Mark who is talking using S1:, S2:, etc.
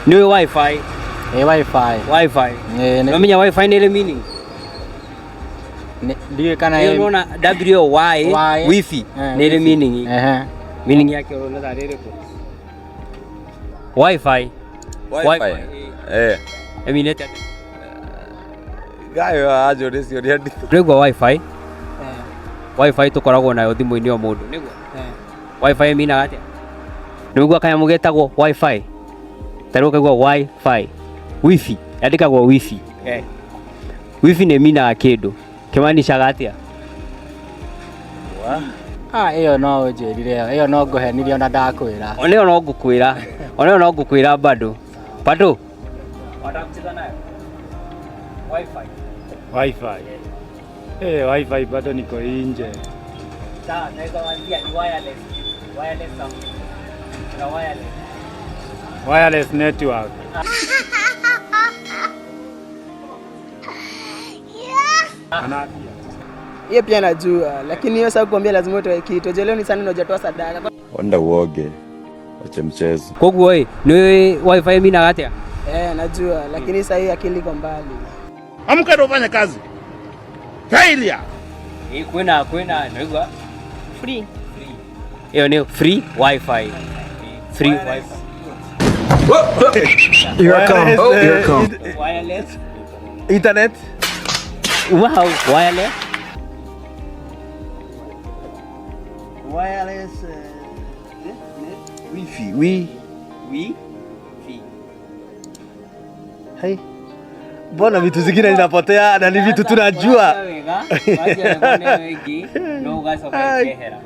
S1: Ni wifi. Wifi. Unamenya wifi ni ile meaning?
S2: Ndio kana
S1: unaona WY wifi ni ile meaning. Meaning yake unaona rere ko. Wifi. Eminete.
S3: Gayo ajo desio ndi.
S1: Rego wifi. Wifi tukoragwo nayo thimu-inĩ o mũndũ nĩguo. Wifi ĩminaga atĩa? Nĩguo kanyamũ getagwo wifi. Tarĩu kaigua wifi. Wifi yandĩkagwo wifi. Wifi nĩ ĩminaga kĩndũ. Kĩmaanishaga atĩa?
S2: Ĩyo no ũnjĩrire, ĩyo no ngũhenirie ona ndakwĩra.
S1: Oneyo no ngũkwĩra. Oneyo no ngũkwĩra bado. Bado. Watakucheza nayo? Wifi.
S2: Wifi bado niko nje.
S1: Sawa, naweza kuambia ni wireless. Wireless something. Na wireless.
S2: Wireless network.
S4: Hiyo pia najua, lakini hiyo sasa kuambia lazima utoe kitu. Je, leo ni sana unajatoa sadaka.
S3: Onda uoge. Wache mchezo.
S1: Koguo ni wifi minaga atĩa?
S4: Najua, lakini sasa hii akili iko mbali.
S5: Amka ndio ufanye kazi. Failure.
S1: Kwena ndio free. Hiyo ni free wifi. Free wifi.
S3: Here come.
S1: Wireless.
S3: Internet.
S1: Wow, wireless.
S3: Wireless. Wifi. Hai. Mbona vitu zingine zinapotea na ni vitu tunajua.
S1: Wacha wengi, no ugasoka kehera.